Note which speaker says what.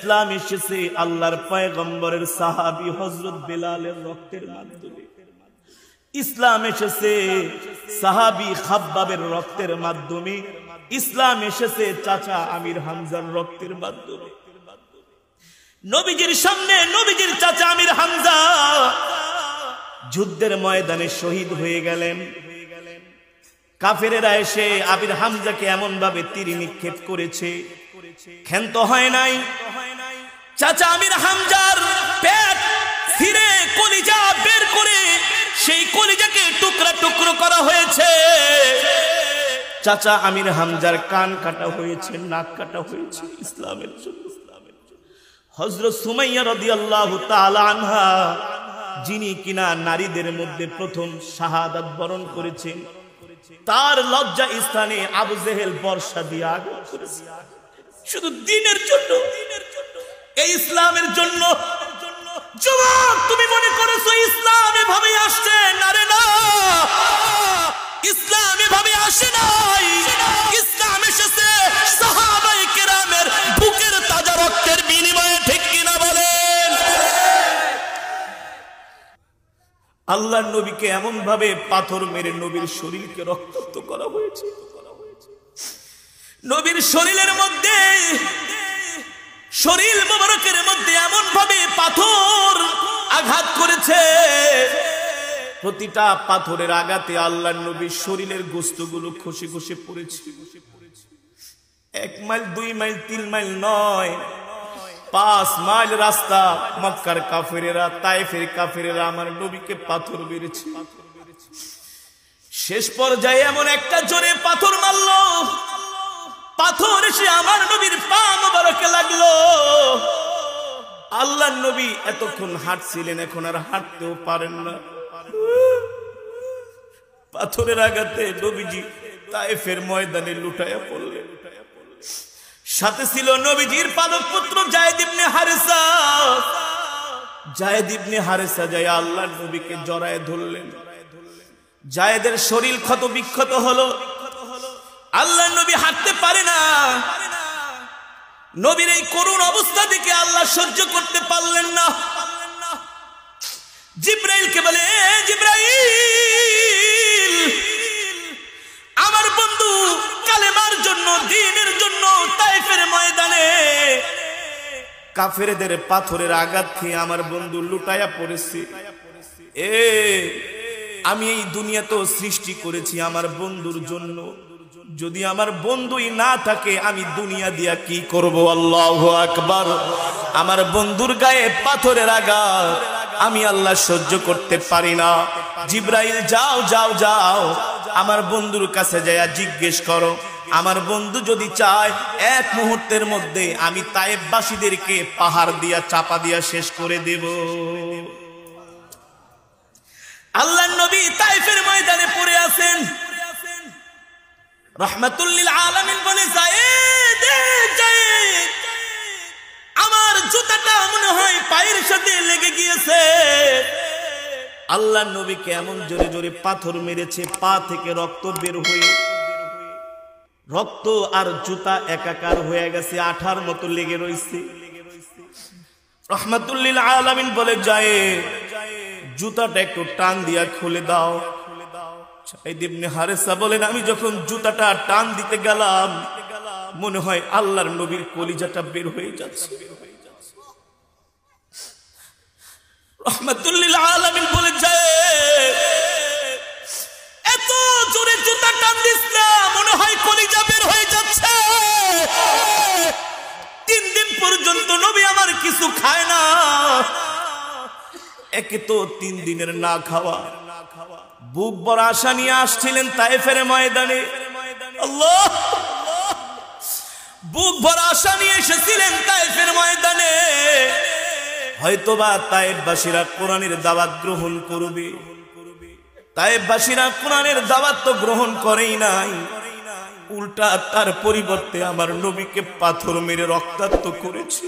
Speaker 1: ইসলাম এসেছে আল্লাহর পয়গম্বরের সাহাবী হযরত বেলালের রক্তের মাধ্যমে। ইসলাম এসেছে সাহাবী খাব্বাবের রক্তের মাধ্যমে। ইসলাম এসেছে চাচা আমির হামজার রক্তের মাধ্যমে। নবীজির সামনে নবীজির চাচা আমির হামজা যুদ্ধের ময়দানে শহীদ হয়ে গেলেন। কাফেরেরা এসে আমির হামজাকে এমন ভাবে তীর নিক্ষেপ করেছে, ক্ষান্ত হয় নাই। চাচা আমির হামজার পেট ছিঁড়ে কলিজা বের করে সেই কলিজাকে টুকরা টুকরো করা হয়েছে। চাচা আমির হামজার কান কাটা হয়েছে, নাক কাটা হয়েছে ইসলামের জন্য। হযরত সুমাইয়া রাদিয়াল্লাহু তাআলা আনহা, যিনি কিনা নারীদের মধ্যে প্রথম শাহাদাত বরণ করেছেন, তার লজ্জা স্থানে আবু জেহেল বর্ষা দিয়ে আঘাত করেছে শুধু দ্বীনের জন্য, এই ইসলামের জন্য। যুবক, তুমি মনে করেছো ইসলাম এভাবে আসছে? না রে না, ইসলাম এভাবে আসে নাই। ইসলাম এসেছে সাহাবায়ে কেরামের বুকের তাজা রক্তের বিনিময়ে, ঠিক কিনা বলেন? আল্লাহর নবীকে এমন ভাবে পাথর মেরে নবীর শরীরকে রক্তাক্ত করা হয়েছে। নবীর শরীরের মধ্যে, শরীর মোবারকের মধ্যে এমন ভাবে পাথর আঘাত করেছে, প্রতিটা পাথরের আঘাতে আল্লাহর নবীর শরীরের গোশতগুলো খসে খসে পড়েছে। 1 মাইল 2 মাইল 3 মাইল নয়, 5 মাইল রাস্তা মক্কার কাফেরেরা, তায়েফের কাফেরেরা আমার নবীকে পাথর মেরেছে। শেষ পর্যায়ে এমন একটা জোরে পাথর মারলো, পাথর এসে আমার নবীর পা মোবারকে লাগলো। আল্লাহর নবী এতক্ষণ হাঁটছিলেন, এখন আর হাঁটতেও পারেন না। পাথরের আঘাতে নবীজি তায়েফের ময়দানে লুটায়া পড়লেন। সাথে ছিল নবীজির পালক পুত্র যায়েদ ইবনে হারেসা। যায়েদ ইবনে হারেসা যায় আল্লাহর নবীকে জড়ায় ধরলেন। যায়েদের শরীর ক্ষত বিক্ষত হলো, আল্লাহর নবী হাঁটতে পারে না। নবীর এই করুণ অবস্থা দেখে আল্লাহ সহ্য করতে পারলেন না। জিবরাইলকে বলে, জিবরাইল, আমার বন্ধু কালেমার জন্য, দ্বীনের জন্য তায়েফের ময়দানে কাফেরদের পাথরের আঘাত খেয়ে আমার বন্ধু লুটায়া পড়েছে। আমি এই দুনিয়া তো সৃষ্টি করেছি আমার বন্ধুর জন্য, যদি আমার বন্ধুই না থাকে আমি দুনিয়া দিয়া কি করব? আল্লাহু আকবার। আমার বন্ধুর গায়ে পাথরের আঘাত আমি আল্লাহ সহ্য করতে পারি না। জিবরাইল, যাও যাও যাও, আমার বন্ধুর কাছে যায়া জিজ্ঞেস করো, আমার বন্ধু যদি চায় 1 মুহূর্তের মধ্যে আমি তায়েফবাসীদেরকে পাহাড় দিয়া চাপা দিয়া শেষ করে দেব। আল্লাহর নবী তায়েফের ময়দানে পড়ে আছেন। রাহমাতুল লিল আলামিন বলে, যায়েদ, যায়েদ, আমার জুতাটা মনে হয় পায়ের সাথে লেগে গিয়েছে। আল্লাহর নবীকে এমন জোরে জোরে পাথর মেরেছে, পা থেকে রক্ত বের হয়ে, রক্ত আর জুতা একাকার হয়ে গেছে, আঠার মতো লেগে রয়েছে। রাহমাতুল লিল আলামিন বলে, যায়েদ, জুতাটা একটু টান দিয়া খুলে দাও। যায়েদ ইবনে হারেসা বলেন, আমি যখন জুতাটা টান দিতে গেলাম মনে হয় আল্লাহর নবীর কলিজাটা বের হয়ে যাচ্ছে। রাহমাতুল লিল আলামিন বলে, যায়েদ, এত জোরে জুতা টান দিস না, মনে হয় কলিজা বের হয়ে যাচ্ছে। 3 দিন পর্যন্ত নবী আমার কিছু খায় না। একে তো 3 দিনের না খাওয়া, বুক ভরা আশা নিয়ে আসছিলেন তায়েফের ময়দানে। আল্লাহ, বুক ভরা আশা নিয়ে এসেছিলেন তায়েফের ময়দানে। হয়তোবা তায়েফবাসীরা কোরআনের দাওয়াত গ্রহণ করবে। তায়েফবাসীরা কোরআনের দাওয়াত তো গ্রহণ করেই নাই, উল্টা তার পরিবর্তে আমার নবীকে পাথর মেরে রক্তাক্ত করেছে।